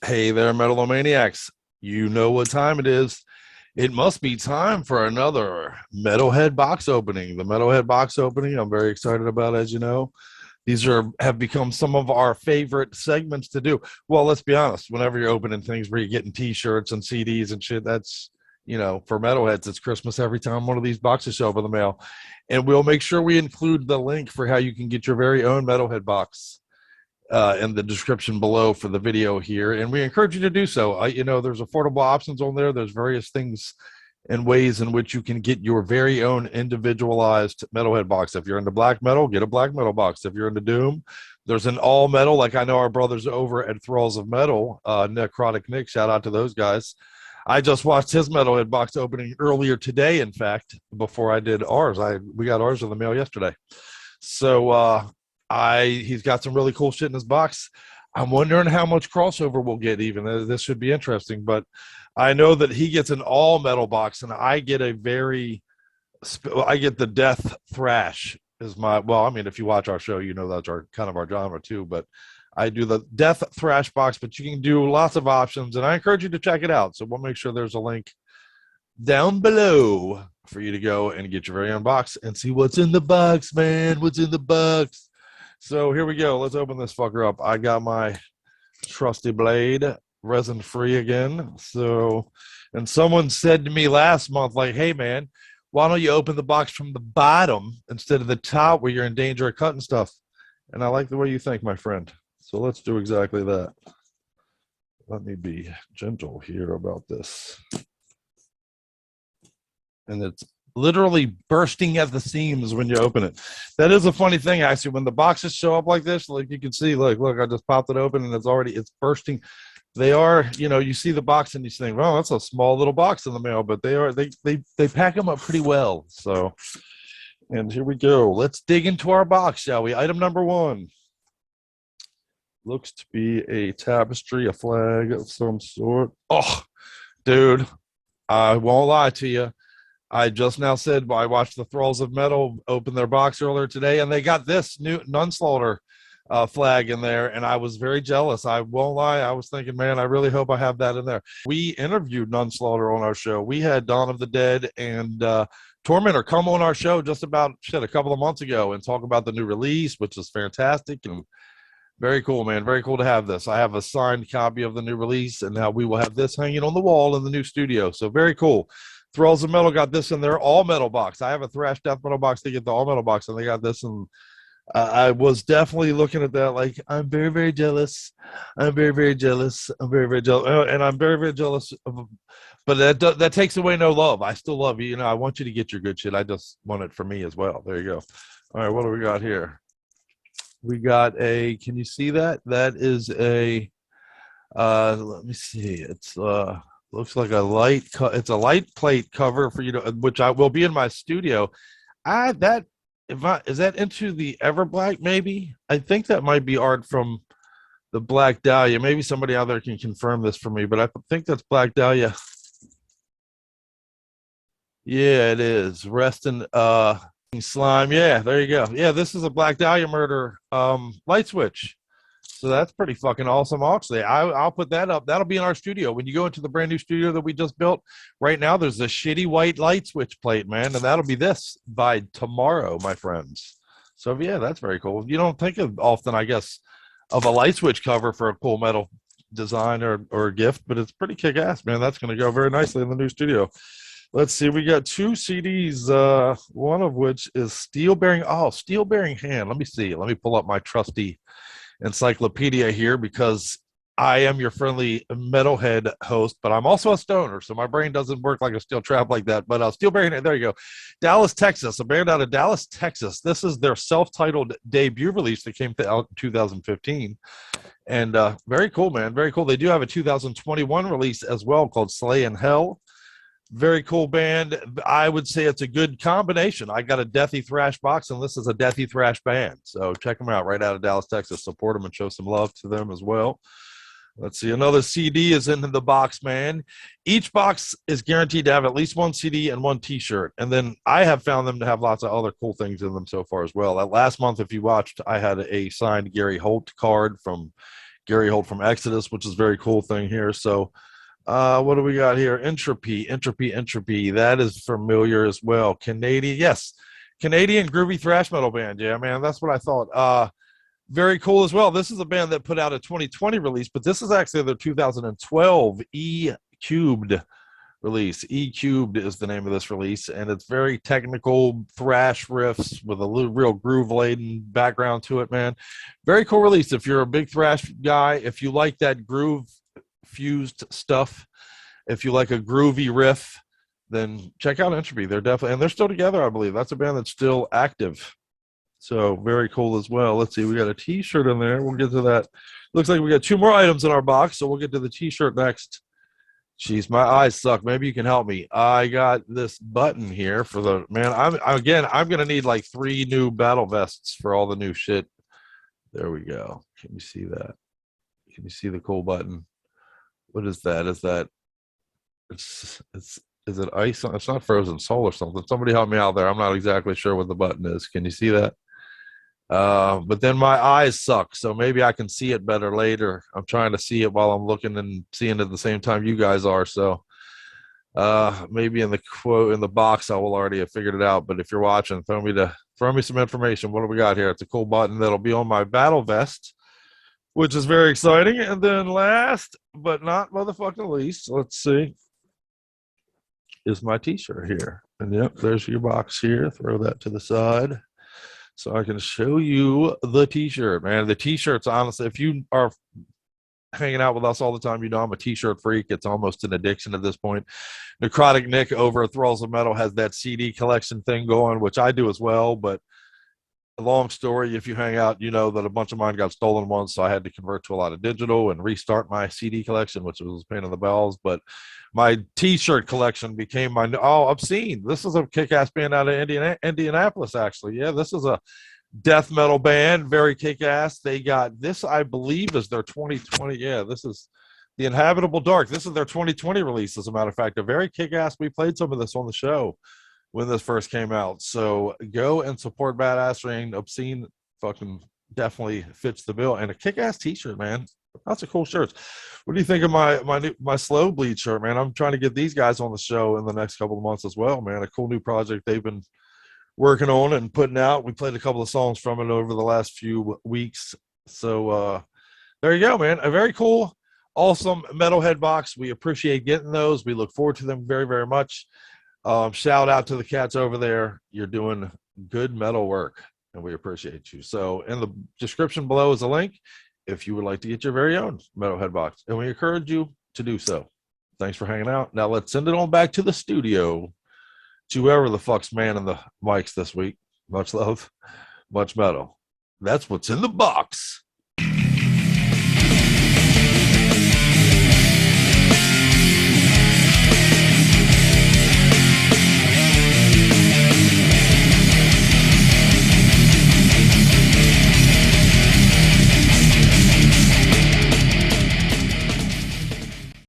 Hey there, Metal-O-Maniacs. You know what time it is. It must be time for another Metalhead box opening. The Metalhead box opening, I'm very excited about, as you know. These have become some of our favorite segments to do. Well, let's be honest. Whenever you're opening things where you're getting T-shirts and CDs and shit, that's for metalheads, it's Christmas every time one of these boxes show up in the mail. And we'll make sure we include the link for how you can get your very own Metalhead box in the description below for the video here, and we encourage you to do so. There's affordable options on there. There's various things and ways in which you can get your very own individualized metalhead box. If you're into black metal, get a black metal box. If you're into doom, there's an all metal, like I know our brothers over at Thralls of Metal, Necrotic Nick, shout out to those guys. I just watched his metalhead box opening earlier today, in fact, before I did ours. We got ours in the mail yesterday. So he's got some really cool shit in his box. I'm wondering how much crossover we'll get. Even this should be interesting, but I know that he gets an all metal box, and I get the death thrash is my. Well, I mean, if you watch our show, you know that's our kind of our genre too. But I do the death thrash box, but you can do lots of options, and I encourage you to check it out. So we'll make sure there's a link down below for you to go and get your very own box and see what's in the box, man. What's in the box? So here we go. Let's open this fucker up. I got my trusty blade, resin free again. So, and someone said to me last month, like, hey man, why don't you open the box from the bottom instead of the top where you're in danger of cutting stuff? And I like the way you think, my friend. So let's do exactly that. Let me be gentle here about this. And it's literally bursting at the seams when you open it. That is a funny thing, actually. When the boxes show up like this, like you can see, look, I just popped it open and it's bursting. They are, you see the box and you think, well, that's a small little box in the mail, but they pack them up pretty well. So, and here we go. Let's dig into our box, shall we? Item number one looks to be a tapestry, a flag of some sort. Oh, dude, I won't lie to you. I just now said I watched the Thralls of Metal open their box earlier today, and they got this new Nunslaughter flag in there, and I was very jealous. I won't lie. I was thinking, man, I really hope I have that in there. We interviewed Nunslaughter on our show. We had Dawn of the Dead and Tormentor come on our show just about a couple of months ago and talk about the new release, which is fantastic and very cool, man. Very cool to have this. I have a signed copy of the new release, and now we will have this hanging on the wall in the new studio. So very cool. Thralls of Metal got this in their all metal box. I have a thrash death metal box. They get the all metal box, and they got this. And I was definitely looking at that like, I'm very, very jealous. I'm very, very jealous. I'm very, very jealous. And I'm very, very jealous of, but that takes away no love. I still love you. I want you to get your good shit. I just want it for me as well. There you go. All right, what do we got here? We got can you see that? That is let me see. It's looks like it's a light plate cover for which I will be in my studio. Is that Into the Everblack? Maybe I think that might be art from the Black Dahlia. Maybe somebody out there can confirm this for me, but I think that's Black Dahlia. Yeah, it is. Rest in slime. Yeah, there you go. Yeah, this is a Black Dahlia murder light switch. So that's pretty fucking awesome. Actually, I'll put that up. That'll be in our studio. When you go into the brand new studio that we just built, right now there's a shitty white light switch plate, man, and that'll be this by tomorrow, my friends. So yeah, that's very cool. You don't think of often, I guess, of a light switch cover for a cool metal design or gift, but it's pretty kick-ass, man. That's going to go very nicely in the new studio. Let's see. We got two CDs, one of which is Steel Bearing. Oh, Steel Bearing Hand. Let me see. Let me pull up my trusty encyclopedia here, because I am your friendly metalhead host, but I'm also a stoner, so my brain doesn't work like a steel trap like that. But Steel Bearing, there you go. Dallas, Texas, a band out of Dallas, Texas. This is their self-titled debut release that came out in 2015. And very cool, man. Very cool. They do have a 2021 release as well called Slay in Hell. Very cool band. I would say it's a good combination. I got a deathy thrash box, and this is a deathy thrash band. So check them out right out of Dallas, Texas. Support them and show some love to them as well. Let's see. Another CD is in the box, man. Each box is guaranteed to have at least one CD and one T-shirt. And then I have found them to have lots of other cool things in them so far as well. Last month, if you watched, I had a signed Gary Holt card from Gary Holt from Exodus, which is a very cool thing here. So what do we got here? Entropy. That is familiar as well. Canadian, yes. Canadian groovy thrash metal band. Yeah, man, that's what I thought. Very cool as well. This is a band that put out a 2020 release, but this is actually their 2012 E Cubed release. E Cubed is the name of this release, and it's very technical thrash riffs with a little real groove laden background to it, man. Very cool release. If you're a big thrash guy, if you like that groove fused stuff, if you like a groovy riff, then check out Entropy. They're definitely, and they're still together, I believe. That's a band that's still active. So very cool as well. Let's see, we got a t-shirt in there. We'll get to that. Looks like we got 2 more items in our box, so we'll get to the t-shirt next. Jeez, my eyes suck. Maybe you can help me. I got this button here for the man. I'm gonna need like 3 new battle vests for all the new shit. There we go. Can you see that? Can you see the cool button? What is that? Is that is it ice? It's not Frozen Soul or something. Somebody help me out there. I'm not exactly sure what the button is. Can you see that? But then my eyes suck, so maybe I can see it better later. I'm trying to see it while I'm looking and seeing it at the same time you guys are. So maybe in the box I will already have figured it out. But if you're watching, throw me some information. What do we got here? It's a cool button that'll be on my battle vest, which is very exciting. And then last but not motherfucking least, let's see, is my t-shirt here. And yep, there's your box here. Throw that to the side so I can show you the t-shirt, man. The t-shirts, honestly, if you are hanging out with us all the time, you know I'm a t-shirt freak. It's almost an addiction at this point. Necrotic Nick over at Thralls of Metal has that CD collection thing going, which I do as well. But a long story, if you hang out, you know that a bunch of mine got stolen once, so I had to convert to a lot of digital and restart my CD collection, which was a pain in the bells. But my t-shirt collection became my Obscene. This is a kick-ass band out of Indianapolis, actually. Yeah, this is a death metal band, very kick-ass. They got this, I believe, is their 2020. Yeah, this is The Inhabitable Dark. This is their 2020 release, as a matter of fact. A very kick-ass. We played some of this on the show when this first came out. So go and support Badass Ring. Obscene fucking definitely fits the bill. And a kick-ass t-shirt, man. Lots of cool shirts. What do you think of my Slow Bleed shirt, man? I'm trying to get these guys on the show in the next couple of months as well, man. A cool new project they've been working on and putting out. We played a couple of songs from it over the last few weeks. So there you go, man. A very cool, awesome Metalhead box. We appreciate getting those. We look forward to them very, very much. Shout out to the cats over there. You're doing good metal work, and we appreciate you. So in the description below is a link if you would like to get your very own Metalhead box, and we encourage you to do so. Thanks for hanging out. Now let's send it on back to the studio to whoever the fuck's manning the mics this week. Much love, much metal. That's what's in the box.